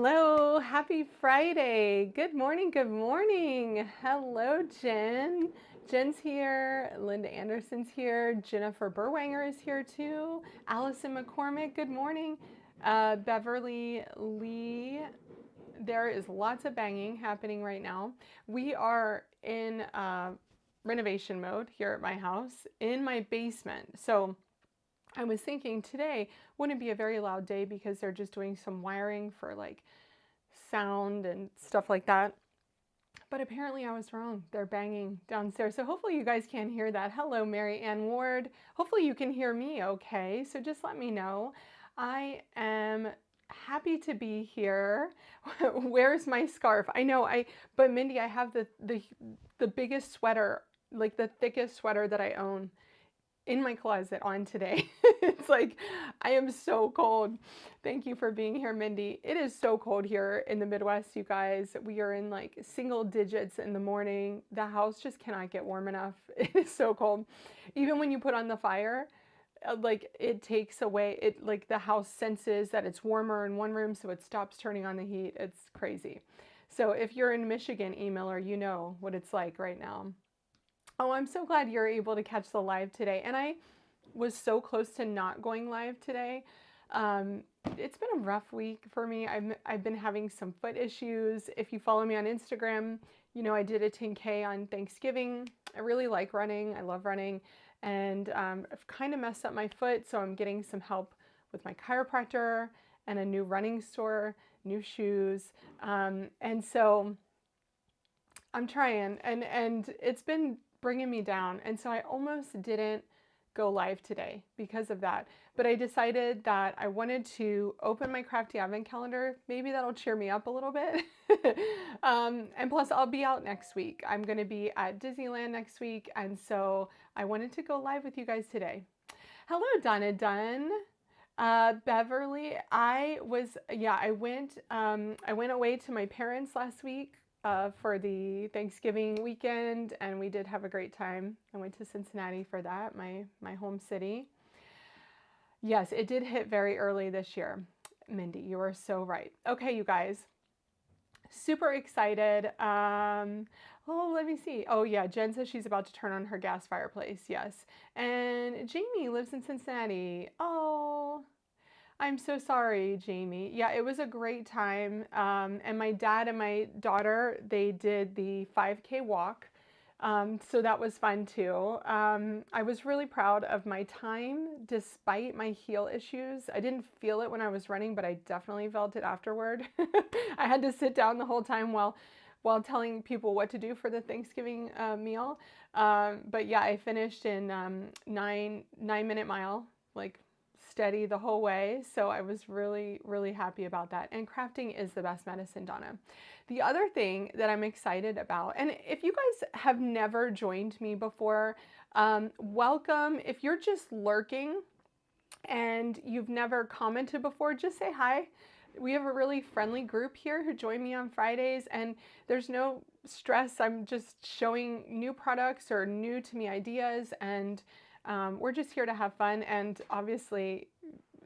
Hello, happy Friday. Good morning, good morning. Hello, Jen. Jen's here, Linda Anderson's here, Jennifer Burwanger is here too, Allison McCormick, good morning. Beverly Lee, there is lots of banging happening right now. We are in renovation mode here at my house in my basement. So I was thinking today wouldn't be a very loud day because they're just doing some wiring for like sound and stuff like that. But apparently I was wrong. They're banging downstairs. So hopefully you guys can hear that. Hello, Mary Ann Ward. Hopefully you can hear me okay. So just let me know. I am happy to be here. Where's my scarf? I know but Mindy, I have the biggest sweater, like the thickest sweater that I own in my closet on today. It's like, I am so cold. Thank you for being here, Mindy. It is so cold here in the Midwest, you guys. We are in like single digits in the morning. The house just cannot get warm enough. It is so cold. Even when you put on the fire, like it takes away, like the house senses that it's warmer in one room, so it stops turning on the heat. It's crazy. So if you're in Michigan, emailer, you know what it's like right now. Oh, I'm so glad you're able to catch the live today. And I was so close to not going live today. It's been a rough week for me. I've been having some foot issues. If you follow me on Instagram, you know I did a 10K on Thanksgiving. I really like running. I love running. And I've kind of messed up my foot, so I'm getting some help with my chiropractor and a new running store, new shoes. And so I'm trying, and it's been bringing me down. And so I almost didn't go live today because of that. But I decided that I wanted to open my Crafty Advent Calendar. Maybe that'll cheer me up a little bit. And plus I'll be out next week. I'm going to be at Disneyland next week. And so I wanted to go live with you guys today. Hello, Donna Dunn. Beverly, I went away to my parents last week for the Thanksgiving weekend, and we did have a great time. I went to Cincinnati for that, my home city. Yes, it did hit very early this year. Mindy, you are so right. Okay, you guys, super excited. Oh, let me see. Oh yeah, Jen says she's about to turn on her gas fireplace. Yes, and Jamie lives in Cincinnati. Oh, I'm so sorry, Jamie. Yeah, it was a great time. And my dad and my daughter, they did the 5K walk. So that was fun too. I was really proud of my time despite my heel issues. I didn't feel it when I was running, but I definitely felt it afterward. I had to sit down the whole time while telling people what to do for the Thanksgiving meal. But yeah, I finished in 9-minute mile, like steady the whole way. So I was really, really happy about that. And crafting is the best medicine, Donna. The other thing that I'm excited about, and if you guys have never joined me before, welcome. If you're just lurking and you've never commented before, just say hi. We have a really friendly group here who join me on Fridays, and there's no stress. I'm just showing new products or new to me ideas, and we're just here to have fun and obviously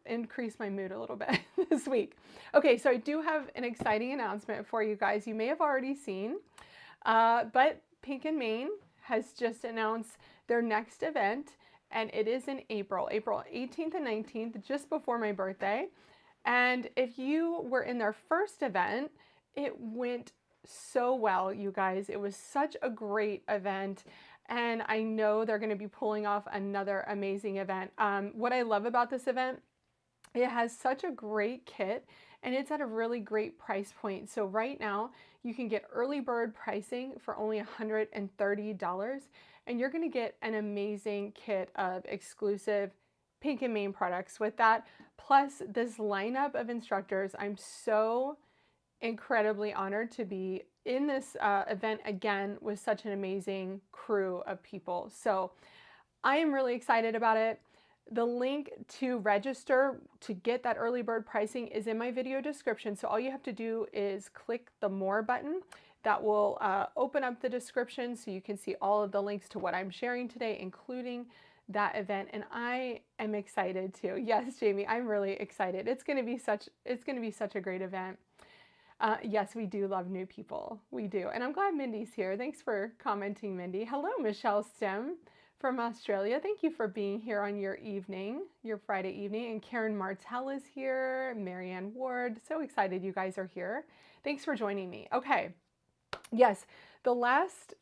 increase my mood a little bit this week. Okay, so I do have an exciting announcement for you guys. You may have already seen, but Pink and Main has just announced their next event, and it is in April 18th and 19th, just before my birthday. And if you were in their first event, it went so well, you guys. It was such a great event. And I know they're going to be pulling off another amazing event. What I love about this event, it has such a great kit and it's at a really great price point. So right now you can get early bird pricing for only $130, and you're going to get an amazing kit of exclusive Pink and Main products with that, plus this lineup of instructors. I'm so incredibly honored to be in this event again with such an amazing crew of people. So I am really excited about it. The link to register to get that early bird pricing is in my video description. So all you have to do is click the more button. That will open up the description so you can see all of the links to what I'm sharing today, including that event. And I am excited too. Yes, Jamie, I'm really excited. It's going to be such a great event. Yes, we do love new people. We do. And I'm glad Mindy's here. Thanks for commenting, Mindy. Hello, Michelle Stem from Australia. Thank you for being here on your evening, your Friday evening. And Karen Martell is here. Marianne Ward. So excited you guys are here. Thanks for joining me. Okay. Yes, the last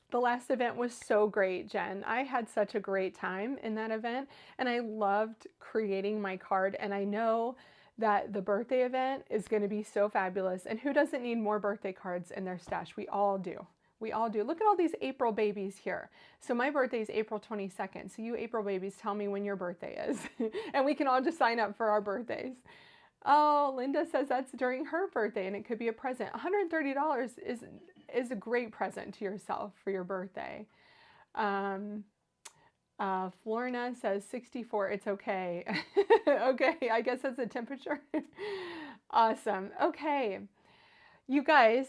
event was so great, Jen. I had such a great time in that event, and I loved creating my card. And I know that the birthday event is going to be so fabulous. And who doesn't need more birthday cards in their stash? We all do. We all do. Look at all these April babies here. So my birthday is April 22nd. So you April babies, tell me when your birthday is. And we can all just sign up for our birthdays. Oh, Linda says that's during her birthday and it could be a present. $130 is a great present to yourself for your birthday. Florina says 64, it's okay. Okay, I guess that's the temperature. Awesome. Okay, you guys,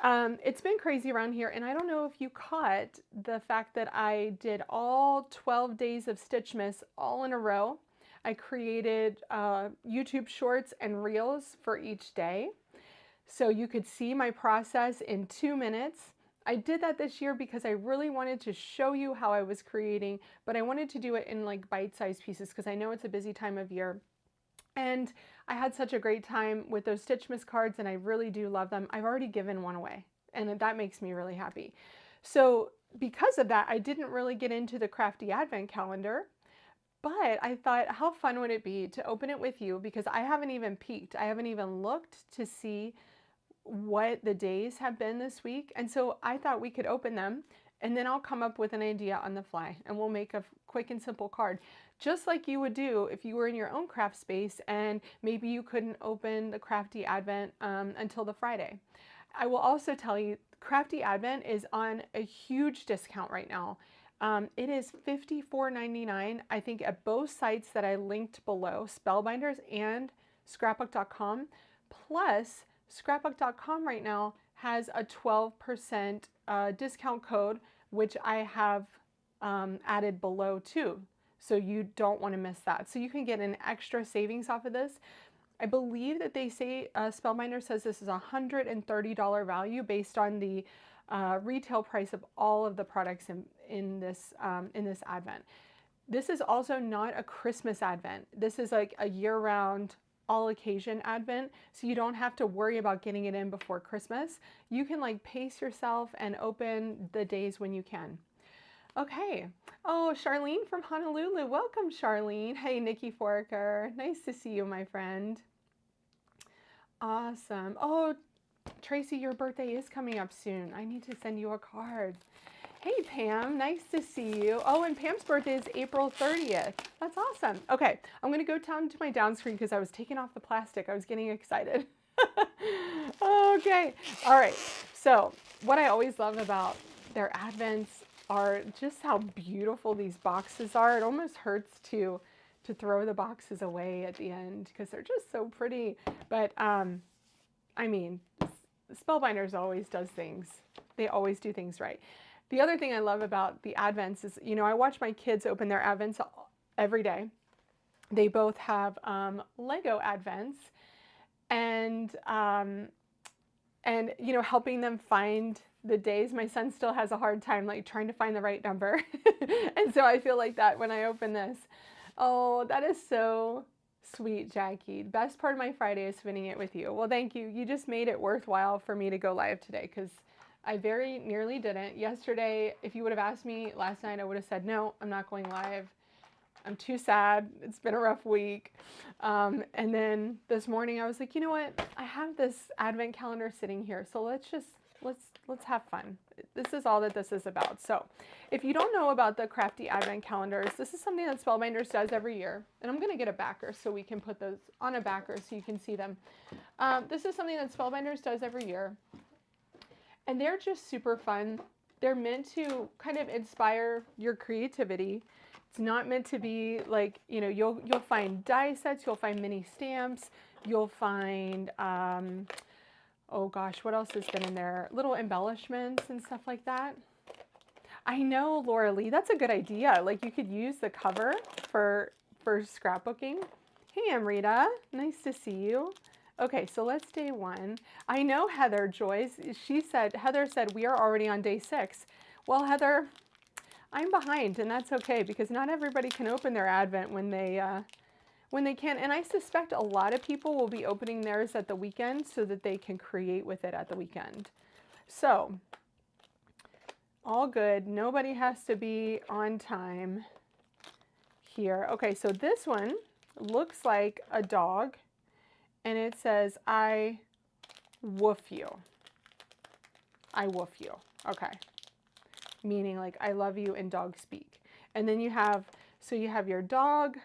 it's been crazy around here, and I don't know if you caught the fact that I did all 12 days of Stitchmas all in a row. I created YouTube shorts and reels for each day. So you could see my process in 2 minutes. I did that this year because I really wanted to show you how I was creating, but I wanted to do it in like bite-sized pieces because I know it's a busy time of year. And I had such a great time with those Stitchmas cards, and I really do love them. I've already given one away, and that makes me really happy. So because of that, I didn't really get into the Crafty Advent Calendar. But I thought, how fun would it be to open it with you, because I haven't even peeked. I haven't even looked to see what the days have been this week. And so I thought we could open them, and then I'll come up with an idea on the fly, and we'll make a quick and simple card, just like you would do if you were in your own craft space and maybe you couldn't open the Crafty Advent until the Friday. I will also tell you, Crafty Advent is on a huge discount right now. It is $54.99, I think, at both sites that I linked below, Spellbinders and scrapbook.com. Plus, scrapbook.com right now has a 12% discount code, which I have added below too. So you don't want to miss that. So you can get an extra savings off of this. I believe that they say, Spellbinder says this is a $130 value based on the retail price of all of the products in this Advent. This is also not a Christmas Advent. This is like a year-round, all-occasion Advent, so you don't have to worry about getting it in before Christmas. You can like pace yourself and open the days when you can. Okay. Oh, Charlene from Honolulu. Welcome, Charlene. Hey, Nikki Forker. Nice to see you, my friend. Awesome. Oh, Tracy, your birthday is coming up soon. I need to send you a card. Hey, Pam, nice to see you. Oh, and Pam's birthday is April 30th. That's awesome. Okay, I'm going to go down to my down screen because I was taking off the plastic. I was getting excited. Okay, all right. So what I always love about their Advents are just how beautiful these boxes are. It almost hurts to throw the boxes away at the end because they're just so pretty. But I mean, Spellbinders always does things. They always do things right. The other thing I love about the Advents is, you know, I watch my kids open their Advents every day. They both have Lego Advents, and you know, helping them find the days. My son still has a hard time like trying to find the right number. And so I feel like that when I open this. Oh, that is so sweet, Jackie. Best part of my Friday is spending it with you. Well, thank you. You just made it worthwhile for me to go live today, because I very nearly didn't. Yesterday, if you would have asked me last night, I would have said, no, I'm not going live. I'm too sad. It's been a rough week. And then this morning I was like, you know what? I have this Advent calendar sitting here. So let's have fun. This is all that this is about. So if you don't know about the Crafty Advent calendars, this is something that Spellbinders does every year. And I'm going to get a backer so we can put those on a backer so you can see them. This is something that Spellbinders does every year. And they're just super fun. They're meant to kind of inspire your creativity. It's not meant to be like, you know, you'll find die sets, you'll find mini stamps, you'll find, oh gosh, what else has been in there? Little embellishments and stuff like that. I know, Laura Lee, that's a good idea. Like you could use the cover for scrapbooking. Hey, Amrita, nice to see you. Okay, so let's day 1. I know Heather Joyce, Heather said we are already on day 6. Well, Heather, I'm behind, and that's okay because not everybody can open their Advent when they can. And I suspect a lot of people will be opening theirs at the weekend so that they can create with it at the weekend. So, all good. Nobody has to be on time here. Okay, so this one looks like a dog, and it says, I woof you. I woof you. Okay. Meaning like I love you in dog speak. And then you have your dog.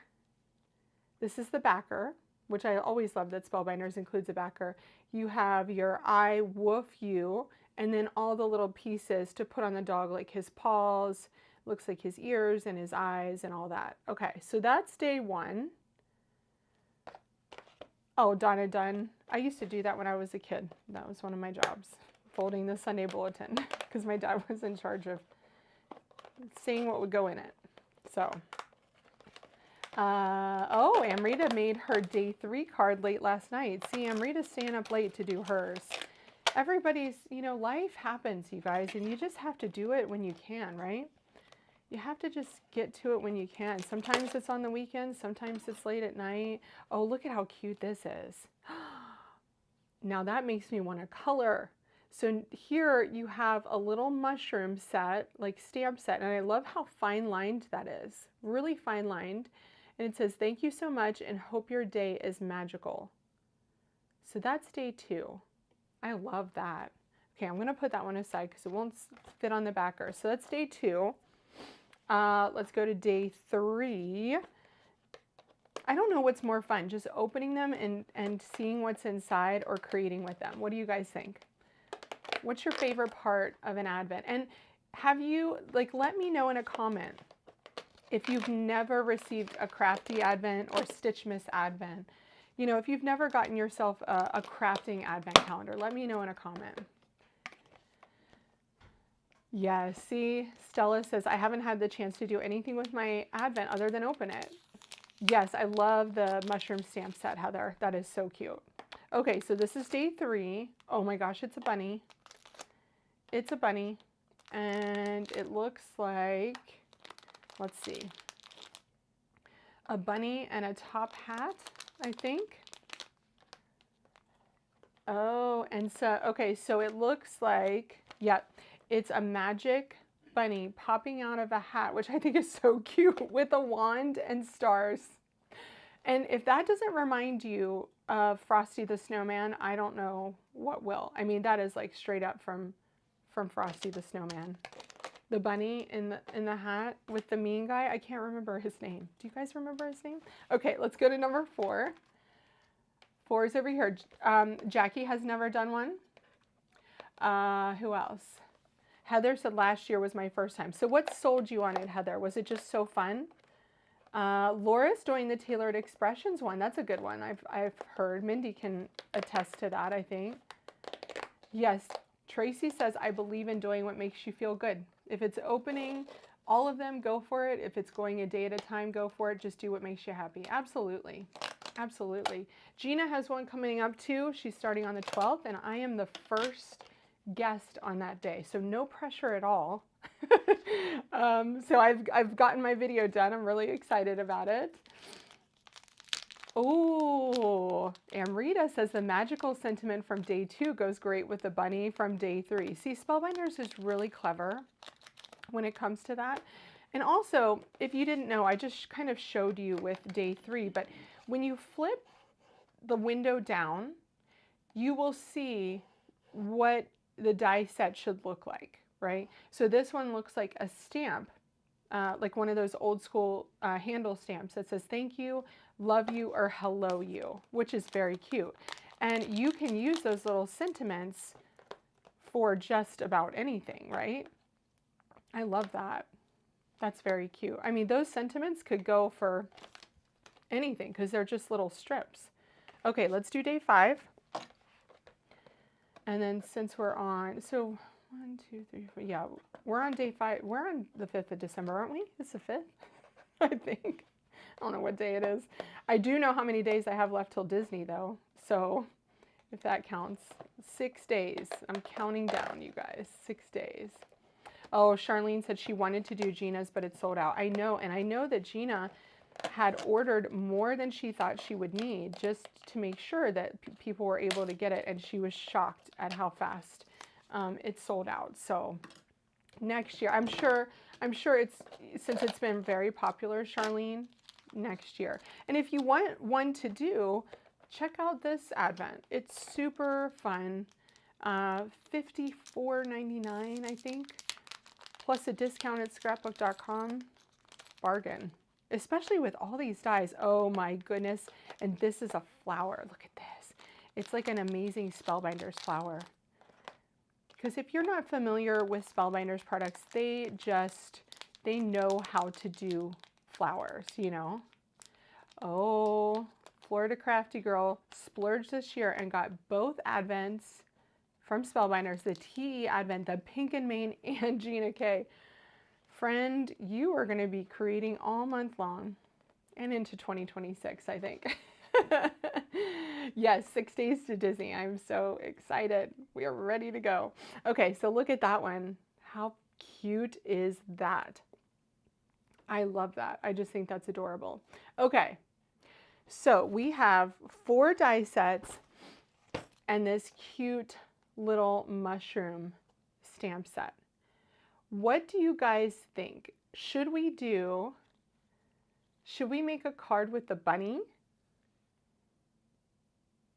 This is the backer, which I always love that Spellbinders includes a backer. You have your I woof you, and then all the little pieces to put on the dog, like his paws, looks like his ears and his eyes and all that. Okay, so that's day 1. Oh, Donna Dunn. I used to do that when I was a kid. That was one of my jobs, folding the Sunday bulletin, because my dad was in charge of seeing what would go in it. So, oh, Amrita made her day 3 card late last night. See, Amrita's staying up late to do hers. Everybody's, life happens, you guys, and you just have to do it when you can, right? You have to just get to it when you can. Sometimes it's on the weekend, sometimes it's late at night. Oh, look at how cute this is. Now that makes me want to color. So here you have a little mushroom set, like stamp set, and I love how fine lined that is. Really fine lined. And it says, thank you so much and hope your day is magical. So that's day 2. I love that. Okay, I'm going to put that one aside because it won't fit on the backer. So that's day 2. Let's go to day 3. I don't know what's more fun, just opening them and seeing what's inside or creating with them. What do you guys think? What's your favorite part of an Advent? And have you, let me know in a comment if you've never received a Crafty Advent or Stitchmas Advent. If you've never gotten yourself a crafting Advent calendar, let me know in a comment. Yes, see, Stella says, I haven't had the chance to do anything with my Advent other than open it. Yes, I love the mushroom stamp set, Heather. That is so cute. Okay, so this is day 3. Oh my gosh, it's a bunny. It's a bunny. And it looks like, let's see, a bunny and a top hat, I think. Oh, and so, okay, so it looks like, yep. It's a magic bunny popping out of a hat, which I think is so cute, with a wand and stars. And if that doesn't remind you of Frosty the Snowman, I don't know what will. I mean, that is like straight up from Frosty the Snowman. The bunny in the hat with the mean guy. I can't remember his name. Do you guys remember his name? Okay, let's go to number 4. 4 is over here. Jackie has never done one. Who else? Heather said last year was my first time. So what sold you on it, Heather? Was it just so fun? Laura's doing the Tailored Expressions one. That's a good one. I've heard. Mindy can attest to that, I think. Yes, Tracy says, I believe in doing what makes you feel good. If it's opening all of them, go for it. If it's going a day at a time, go for it. Just do what makes you happy. Absolutely. Absolutely. Gina has one coming up too. She's starting on the 12th, and I am the first guest on that day, so no pressure at all. So I've gotten my video done. I'm really excited about it. Oh, Amrita says the magical sentiment from day 2 goes great with the bunny from day 3. See, Spellbinders is really clever when it comes to that. And also, if you didn't know, I just kind of showed you with day 3, but when you flip the window down, you will see what the die set should look like, right? So this one looks like a stamp, like one of those old school handle stamps that says thank you, love you, or hello you, which is very cute. And you can use those little sentiments for just about anything, right? I love that. That's very cute. I mean, those sentiments could go for anything because they're just little strips. Okay, let's do day 5. And then since we're on, so 1, 2, 3, 4, yeah, we're on day 5. We're on the 5th of December, aren't we? It's the 5th, I think. I don't know what day it is. I do know how many days I have left till Disney though. So if that counts. 6 days. I'm counting down, you guys. 6 days. Oh, Charlene said she wanted to do Gina's, but it's sold out. I know, and I know that Gina had ordered more than she thought she would need just to make sure that people were able to get it, and she was shocked at how fast it sold out. So next year, I'm sure it's, since it's been very popular, Charlene, next year. And if you want one to do, check out this Advent. It's super fun. $54.99, I think, plus a discount at scrapbook.com. Bargain, especially with all these dies. Oh my goodness. And this is a flower. Look at this. It's like an amazing Spellbinders flower. Because if you're not familiar with Spellbinders products, they know how to do flowers, you know. Oh, Florida Crafty Girl splurged this year and got both Advents from Spellbinders, the TE Advent, the Pink and Mane, and Gina K. Friend, you are going to be creating all month long and into 2026, I think. Yes, 6 days to Disney. I'm so excited. We are ready to go. Okay, so look at that one. How cute is that? I love that. I just think that's adorable. Okay, so we have 4 die sets and this cute little mushroom stamp set. What do you guys think? Should we make a card with the bunny?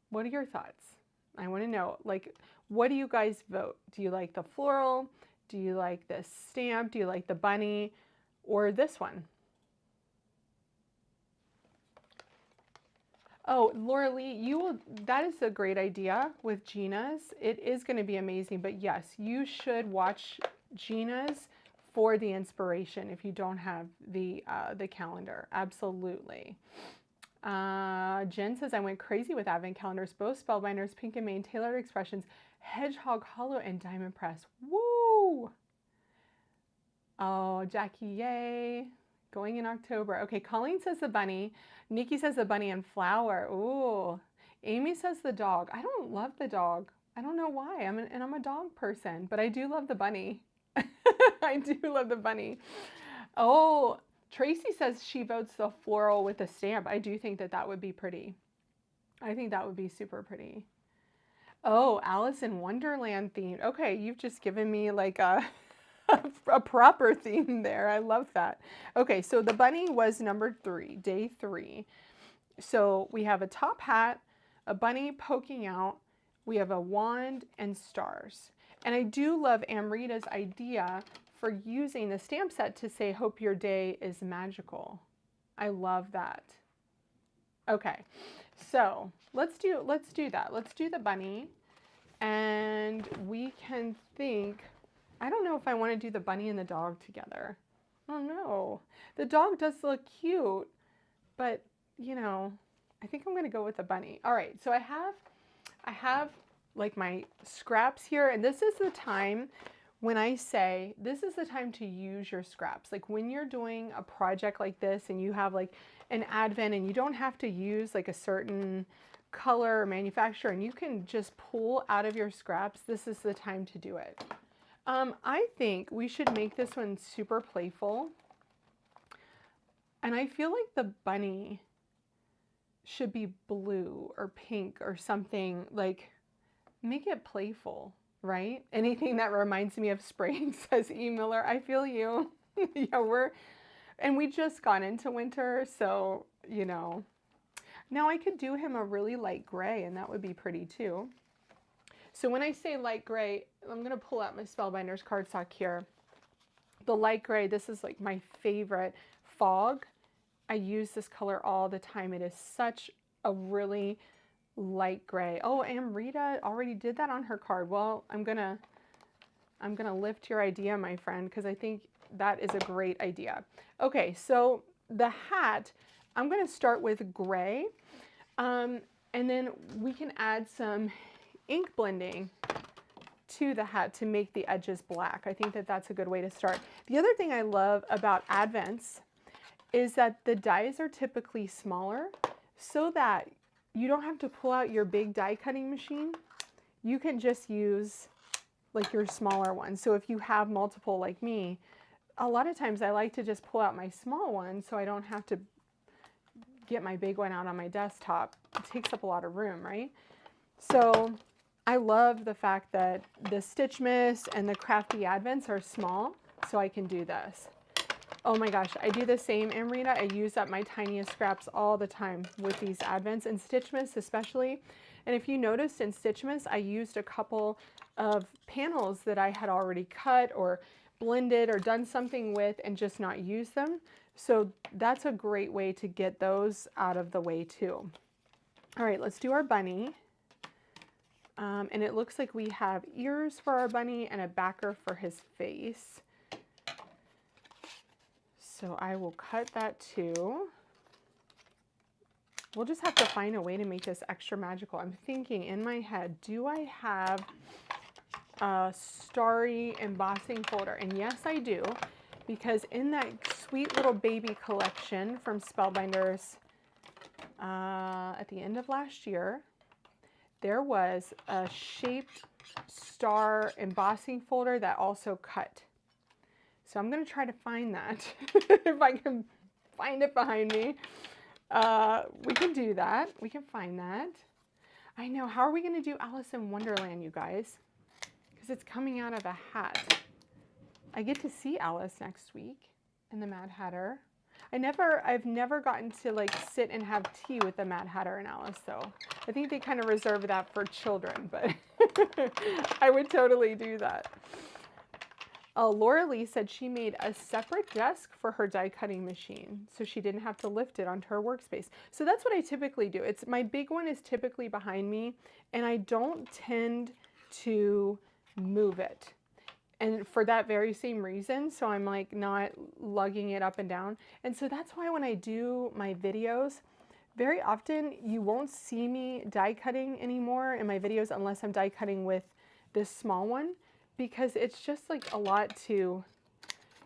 What are your thoughts? I want to know, like, what do you guys vote? Do you like the floral? Do you like this stamp? Do you like the bunny or this one? Oh, Laura Lee, that is a great idea with Gina's. It is going to be amazing, but yes, you should watch Gina's for the inspiration if you don't have the calendar. Absolutely. Jen says, I went crazy with Advent calendars, both Spellbinders, Pink and Mane, Tailored Expressions, Hedgehog Hollow, and Diamond Press. Woo! Oh, Jackie, yay. Going in October. Okay, Colleen says the bunny. Nikki says the bunny and flower. Ooh. Amy says the dog. I don't love the dog. I don't know why. I'm a dog person, but I do love the bunny. I do love the bunny. Oh, Tracy says she votes the floral with a stamp. I do think that would be pretty. I think that would be super pretty. Oh, Alice in Wonderland theme. Okay, you've just given me like a proper theme there. I love that. Okay, so the bunny was number 3, day 3. So we have a top hat, a bunny poking out, we have a wand and stars. And I do love Amrita's idea for using the stamp set to say, hope your day is magical. I love that. Okay, so let's do that. Let's do the bunny, and we can think, I don't know if I want to do the bunny and the dog together. I don't know. The dog does look cute, but you know, I think I'm going to go with the bunny. All right, so I have like my scraps here, and this is the time when I say this is the time to use your scraps. Like when you're doing a project like this and you have like an Advent and you don't have to use like a certain color or manufacturer, and you can just pull out of your scraps, this is the time to do it. I think we should make this one super playful. And I feel like the bunny should be blue or pink or something, like make it playful, right? Anything that reminds me of spring, says E. Miller. I feel you. Yeah, we just got into winter, so, you know. Now I could do him a really light gray, and that would be pretty too. So when I say light gray, I'm going to pull out my Spellbinders cardstock here. The light gray, this is like my favorite. Fog. I use this color all the time. It is such a really light gray. Oh, Amrita already did that on her card. Well, I'm gonna lift your idea, my friend, because I think that is a great idea. Okay, so the hat, I'm going to start with gray, and then we can add some ink blending to the hat to make the edges black. I think that that's a good way to start. The other thing I love about Advents is that the dies are typically smaller so that you don't have to pull out your big die cutting machine. You can just use like your smaller one. So if you have multiple like me, a lot of times I like to just pull out my small one so I don't have to get my big one out on my desktop. It takes up a lot of room, right? So I love the fact that the Stitchmas and the Crafty Advents are small, so I can do this. Oh my gosh, I do the same, Amrita. I use up my tiniest scraps all the time with these Advents and Stitchmas especially. And if you noticed in Stitchmas, I used a couple of panels that I had already cut or blended or done something with and just not use them. So that's a great way to get those out of the way too. All right, let's do our bunny. And it looks like we have ears for our bunny and a backer for his face. So I will cut that too. We'll just have to find a way to make this extra magical. I'm thinking in my head, do I have a starry embossing folder? And yes, I do, because in that sweet little baby collection from Spellbinders at the end of last year, there was a shaped star embossing folder that also cut. So I'm going to try to find that. If I can find it behind me. We can do that. We can find that. I know. How are we going to do Alice in Wonderland, you guys? Because it's coming out of a hat. I get to see Alice next week in the Mad Hatter. I've never gotten to like sit and have tea with the Mad Hatter and Alice though. I think they kind of reserve that for children, but I would totally do that. Laura Lee said she made a separate desk for her die cutting machine so she didn't have to lift it onto her workspace. So that's what I typically do. My big one is typically behind me and I don't tend to move it. And for that very same reason, so I'm like not lugging it up and down. And so that's why when I do my videos, very often you won't see me die cutting anymore in my videos unless I'm die cutting with this small one, because it's just like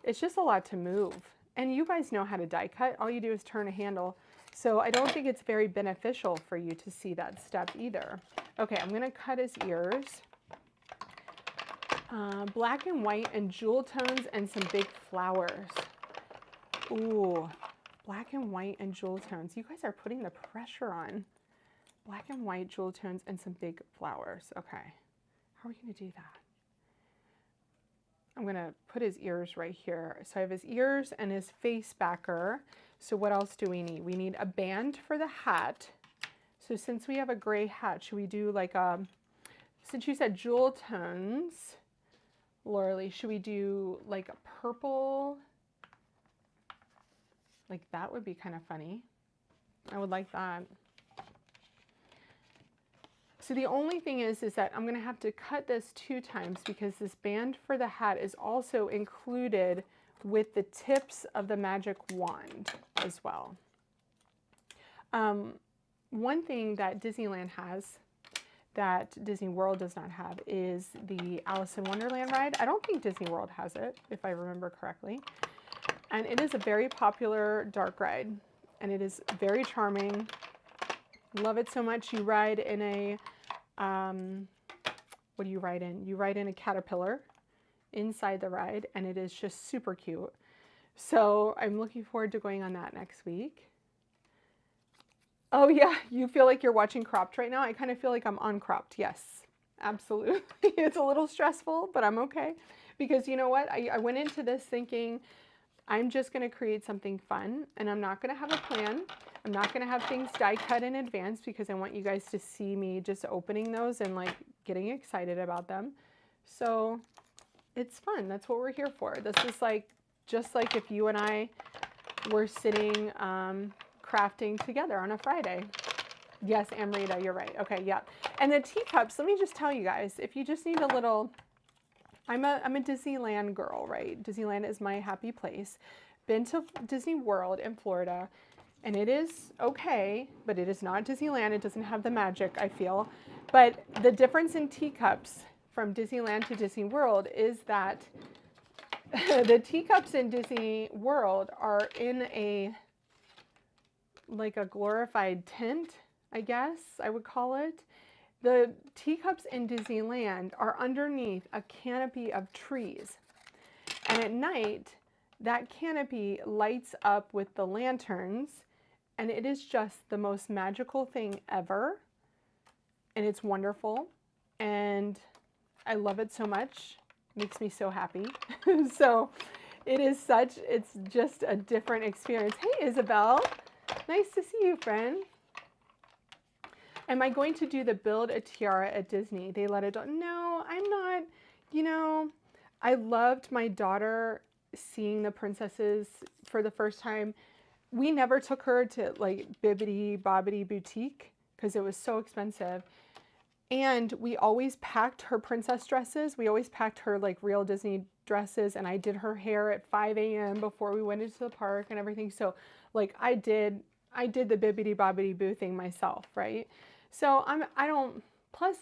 it's just a lot to move. And you guys know how to die cut. All you do is turn a handle. So I don't think it's very beneficial for you to see that step either. Okay, I'm gonna cut his ears. Black and white and jewel tones and some big flowers. Ooh, black and white and jewel tones. You guys are putting the pressure on. Black and white, jewel tones, and some big flowers. Okay, how are we gonna do that? I'm gonna put his ears right here. So I have his ears and his face backer. So what else do we need? We need a band for the hat. So since we have a gray hat, should we do like since you said jewel tones, Laura Lee, should we do like a purple? Like that would be kind of funny. I would like that. So the only thing is that I'm going to have to cut this 2 times because this band for the hat is also included with the tips of the magic wand as well. One thing that Disneyland has that Disney World does not have is the Alice in Wonderland ride. I don't think Disney World has it, if I remember correctly. And it is a very popular dark ride, and it is very charming. Love it so much. You ride in a, what do you ride in? You ride in a caterpillar inside the ride, and it is just super cute. So I'm looking forward to going on that next week. Oh yeah, you feel like you're watching Cropped right now? I kind of feel like I'm on Cropped, yes, absolutely. It's a little stressful, but I'm okay. Because you know what? I went into this thinking, I'm just gonna create something fun, and I'm not gonna have a plan. I'm not gonna have things die cut in advance because I want you guys to see me just opening those and like getting excited about them. So it's fun, that's what we're here for. This is like, just like if you and I were sitting, crafting together on a Friday. Yes, Amrita, you're right. Okay, yeah. And the teacups, let me just tell you guys, if you just need a little, I'm a Disneyland girl, right? Disneyland is my happy place. Been to Disney World in Florida, and it is okay, but it is not Disneyland. It doesn't have the magic, I feel. But the difference in teacups from Disneyland to Disney World is that the teacups in Disney World are in like a glorified tent I guess I would call it. The teacups in Disneyland are underneath a canopy of trees. And at night, that canopy lights up with the lanterns, and it is just the most magical thing ever. And it's wonderful. And I love it so much. It makes me so happy. So it's just a different experience. Hey, Isabel. Nice to see you, friend. Am I going to do the build a tiara at Disney? They let it. No, I'm not. You know, I loved my daughter seeing the princesses for the first time. We never took her to like Bibbidi Bobbidi Boutique because it was so expensive. And we always packed her princess dresses. We always packed her like real Disney dresses, and I did her hair at 5 a.m. before we went into the park and everything. So like I did the Bibbidi Bobbidi Boo thing myself, right? So plus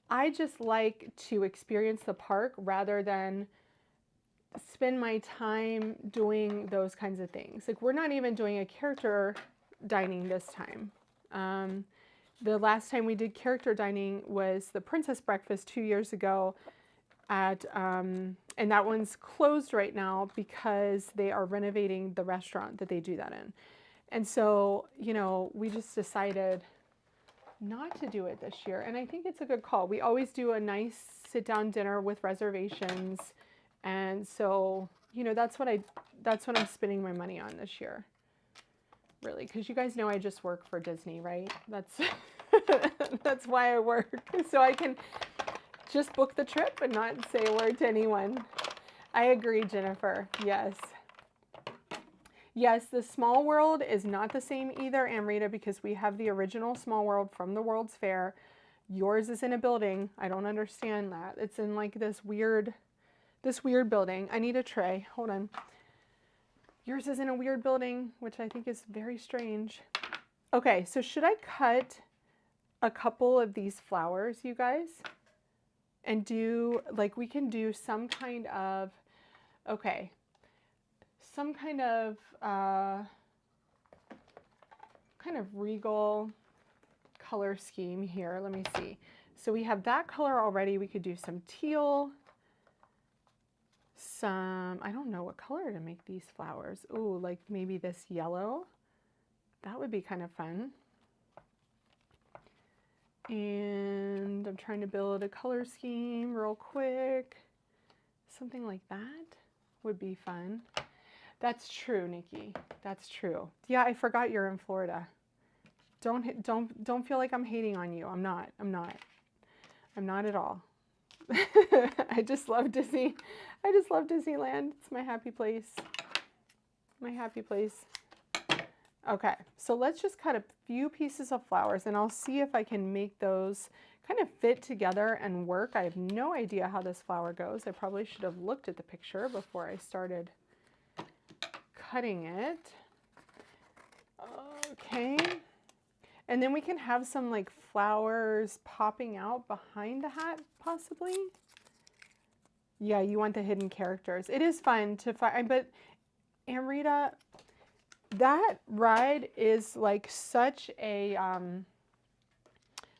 I just like to experience the park rather than spend my time doing those kinds of things. Like we're not even doing a character dining this time. The last time we did character dining was the Princess Breakfast 2 years ago at, and that one's closed right now because they are renovating the restaurant that they do that in. And so, you know, we just decided not to do it this year. And I think it's a good call. We always do a nice sit down dinner with reservations. And so, you know, that's what I'm spending my money on this year. Really, because you guys know I just work for Disney, right? That's why I work. So I can just book the trip and not say a word to anyone. I agree, Jennifer. Yes. Yes, the Small World is not the same either, Amrita, because we have the original Small World from the World's Fair. Yours is in a building. I don't understand that. It's in like this weird building. I need a tray. Hold on. Yours is in a weird building, which I think is very strange. Okay, so should I cut a couple of these flowers, you guys? And do, like, we can do some kind of, okay, some kind of regal color scheme here. Let me see. So we have that color already. We could do some teal. I don't know what color to make these flowers. Ooh, like maybe this yellow. That would be kind of fun. And I'm trying to build a color scheme real quick. Something like that would be fun. That's true, Nikki. That's true. Yeah, I forgot you're in Florida. Don't feel like I'm hating on you. I'm not at all. I just love Disney. I just love Disneyland. It's my happy place. My happy place. Okay, so let's just cut a few pieces of flowers and I'll see if I can make those kind of fit together and work. I have no idea how this flower goes. I probably should have looked at the picture before I started cutting it. Okay. And then we can have some like flowers popping out behind the hat, possibly. Yeah, you want the hidden characters. It is fun to find, but Amrita, that ride is like such a,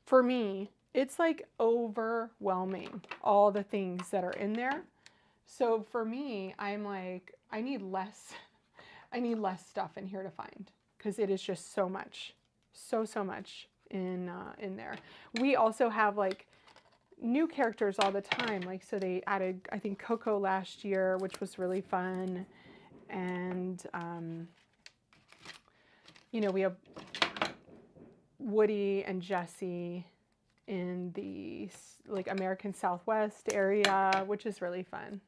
for me, it's like overwhelming, all the things that are in there. So for me, I'm like, I need less stuff in here to find because it is just so much. So much in there. We also have like new characters all the time. Like, so they added, I think, Coco last year, which was really fun. And, you know, we have Woody and Jessie in the like American Southwest area, which is really fun.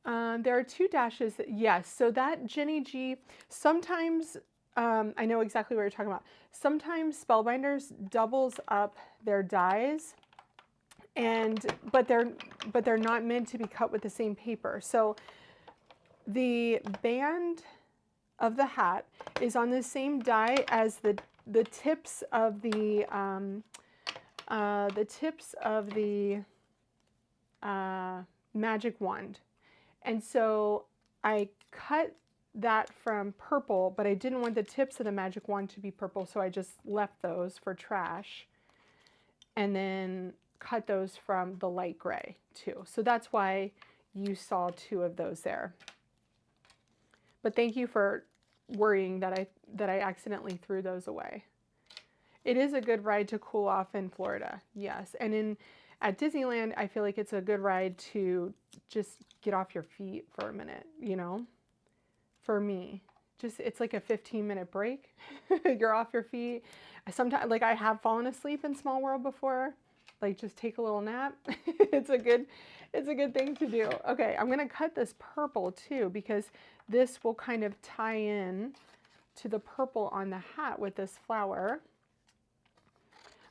There are 2 dashes. Yes. So that Jenny G, sometimes, I know exactly what you're talking about. Sometimes Spellbinders doubles up their dies, but they're not meant to be cut with the same paper. So the band of the hat is on the same die as the tips of the magic wand. And so I cut that from purple, but I didn't want the tips of the magic wand to be purple, so I just left those for trash. And then cut those from the light gray too. So that's why you saw 2 of those there. But thank you for worrying that I accidentally threw those away. It is a good ride to cool off in Florida, yes. And at Disneyland, I feel like it's a good ride to just get off your feet for a minute, you know? For me, just it's like a 15-minute break. You're off your feet. Sometimes, like, I have fallen asleep in Small World before. Like, just take a little nap. It's a good thing to do. Okay, I'm gonna cut this purple too, because this will kind of tie in to the purple on the hat with this flower.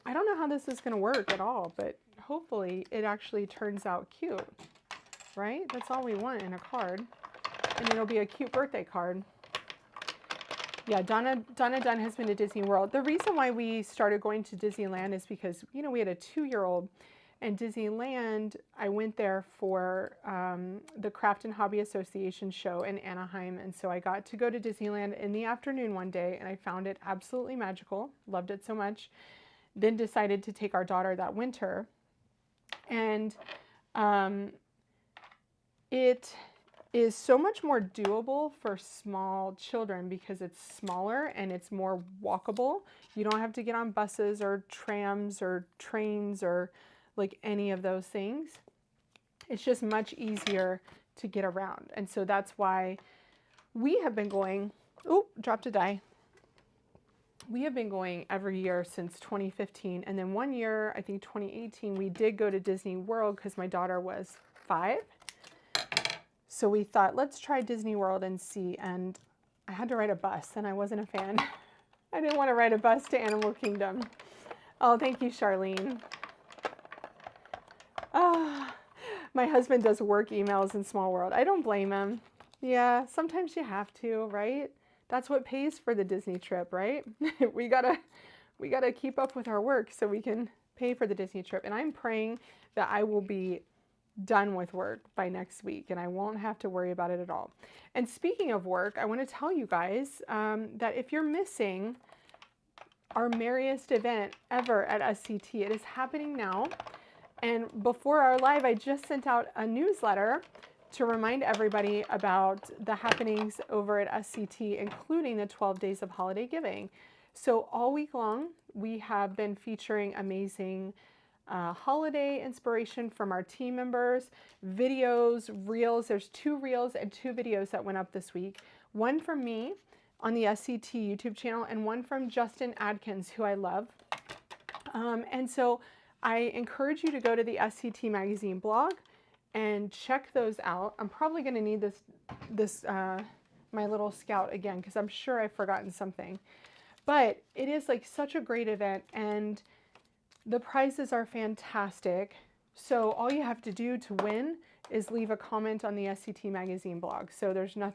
I don't know how this is gonna work at all, but hopefully it actually turns out cute, right? That's all we want in a card. And it'll be a cute birthday card. Yeah, Donna Dunn has been to Disney World. The reason why we started going to Disneyland is because, you know, we had a 2-year-old, and Disneyland, I went there for the Craft and Hobby Association show in Anaheim. And so I got to go to Disneyland in the afternoon one day, and I found it absolutely magical. Loved it so much. Then decided to take our daughter that winter. And it is so much more doable for small children because it's smaller and it's more walkable. You don't have to get on buses or trams or trains or like any of those things. It's just much easier to get around. And so that's why we have been going, oh, dropped a die. We have been going every year since 2015. And then one year, I think 2018, we did go to Disney World because my daughter was 5. So we thought, let's try Disney World and see. And I had to ride a bus, and I wasn't a fan. I didn't want to ride a bus to Animal Kingdom. Oh, thank you, Charlene. My husband does work emails in Small World. I don't blame him. Yeah, sometimes you have to, right? That's what pays for the Disney trip, right? we gotta keep up with our work so we can pay for the Disney trip. And I'm praying that I will be done with work by next week and I won't have to worry about it at all. And speaking of work, I want to tell you guys that if you're missing our merriest event ever at SCT, it is happening now. And before our live, I just sent out a newsletter to remind everybody about the happenings over at SCT, including the 12 days of holiday giving. So all week long, we have been featuring amazing holiday inspiration from our team members, videos, reels. There's 2 reels and 2 videos that went up this week. One from me on the SCT YouTube channel and one from Justin Adkins, who I love. And so I encourage you to go to the SCT magazine blog and check those out. I'm probably going to need my little scout again because I'm sure I've forgotten something. But it is like such a great event and the prizes are fantastic. So all you have to do to win is leave a comment on the SCT magazine blog. So there's no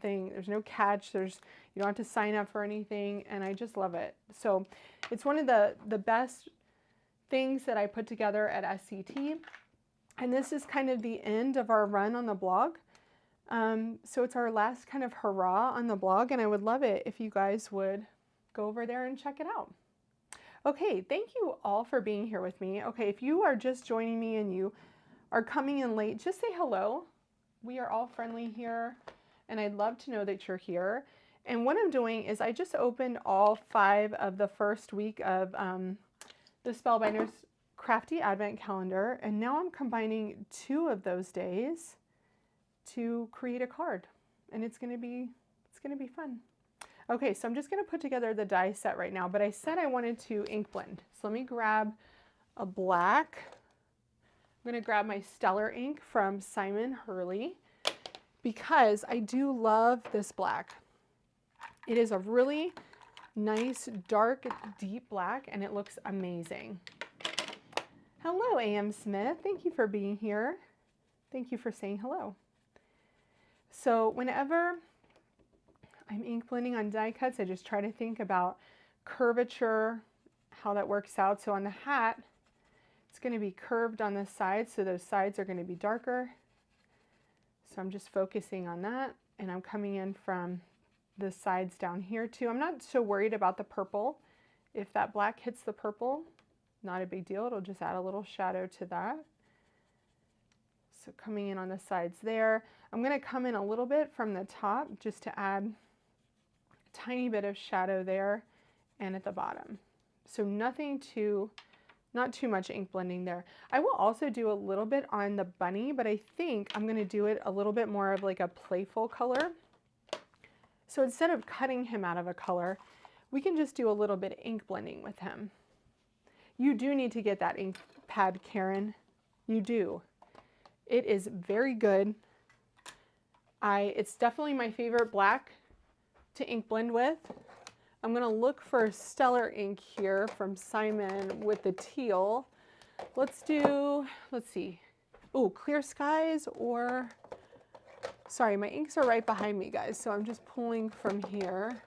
catch, you don't have to sign up for anything, and I just love it. So it's one of the best things that I put together at SCT. And this is kind of the end of our run on the blog. So it's our last kind of hurrah on the blog, and I would love it if you guys would go over there and check it out. Okay, thank you all for being here with me. Okay, if you are just joining me and you are coming in late, just say hello. We are all friendly here, and I'd love to know that you're here. And what I'm doing is I just opened all 5 of the first week of the Spellbinders Crafty Advent Calendar, and now I'm combining 2 of those days to create a card, and it's gonna be fun. Okay, so I'm just gonna put together the die set right now, but I said I wanted to ink blend. So let me grab a black. I'm gonna grab my Stellar ink from Simon Hurley because I do love this black. It is a really nice, dark, deep black, and it looks amazing. Hello, A.M. Smith. Thank you for being here. Thank you for saying hello. So whenever I'm ink blending on die cuts, I just try to think about curvature, how that works out. So on the hat, it's going to be curved on the sides, so those sides are going to be darker. So I'm just focusing on that, and I'm coming in from the sides down here too. I'm not so worried about the purple. If that black hits the purple, not a big deal. It'll just add a little shadow to that. So coming in on the sides there. I'm going to come in a little bit from the top just to add a tiny bit of shadow there and at the bottom. So not too much ink blending there. I will also do a little bit on the bunny, but I think I'm going to do it a little bit more of like a playful color. So instead of cutting him out of a color, we can just do a little bit of ink blending with him. You do need to get that ink pad, Karen. You do. It is very good. It's definitely my favorite black to ink blend with. I'm going to look for Stellar ink here from Simon with the teal. Let's see. Oh, Clear Skies or, sorry, my inks are right behind me, guys, so I'm just pulling from here.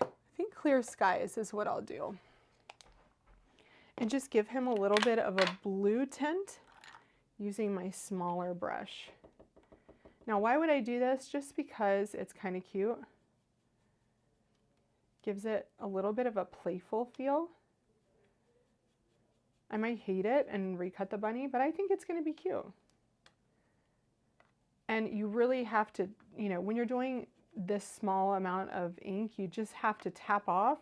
I think Clear Skies is what I'll do. And just give him a little bit of a blue tint using my smaller brush. Now, why would I do this? Just because it's kind of cute. Gives it a little bit of a playful feel. I might hate it and recut the bunny, but I think it's going to be cute. And you really have to, you know, when you're doing this small amount of ink, you just have to tap off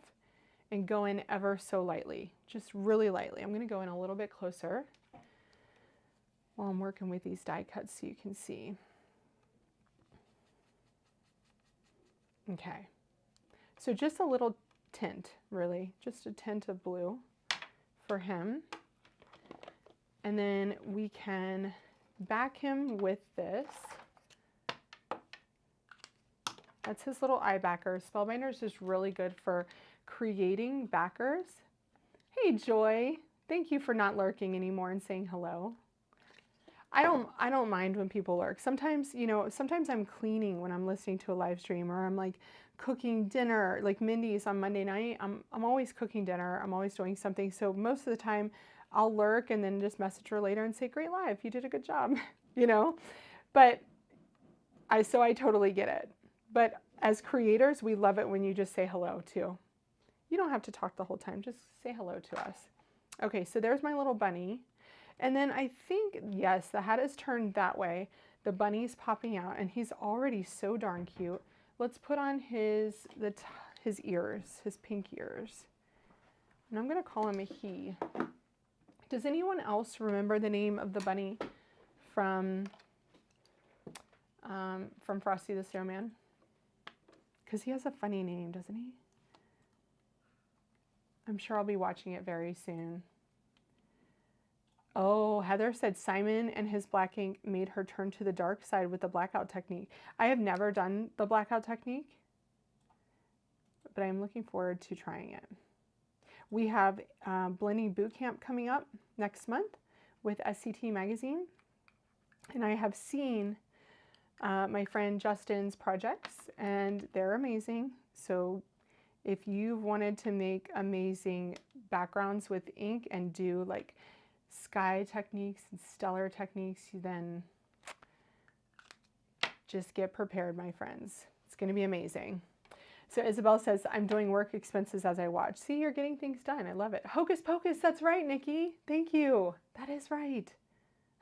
and go in ever so lightly, just really lightly. I'm going to go in a little bit closer while I'm working with these die cuts so you can see. Okay. So just a little tint, really, just a tint of blue for him. And then we can back him with this. That's his little eye backer. Spellbinders is really good for creating backers. Hey, Joy. Thank you for not lurking anymore and saying hello. I don't mind when people lurk. Sometimes, you know, sometimes I'm cleaning when I'm listening to a live stream, or I'm like cooking dinner, like Mindy's on Monday night. I'm always cooking dinner. I'm always doing something. So most of the time I'll lurk and then just message her later and say, great live, you did a good job, you know? But I totally get it. But as creators, we love it when you just say hello too. You don't have to talk the whole time, just say hello to us. Okay, so there's my little bunny. And then I think, yes, the hat is turned that way. The bunny's popping out and he's already so darn cute. Let's put on his ears, his pink ears. And I'm gonna call him a he. Does anyone else remember the name of the bunny from Frosty the Snowman? Because he has a funny name, doesn't he? I'm sure I'll be watching it very soon. Oh, Heather said Simon and his black ink made her turn to the dark side with the blackout technique. I have never done the blackout technique, but I'm looking forward to trying it. We have Blending Bootcamp coming up next month with SCT Magazine, and I have seen my friend Justin's projects, and they're amazing. So if you've wanted to make amazing backgrounds with ink and do like sky techniques and stellar techniques, then just get prepared, my friends. It's going to be amazing. So Isabel says, I'm doing work expenses as I watch. See, you're getting things done. I love it. Hocus Pocus, that's right, Nikki. Thank you. That is right.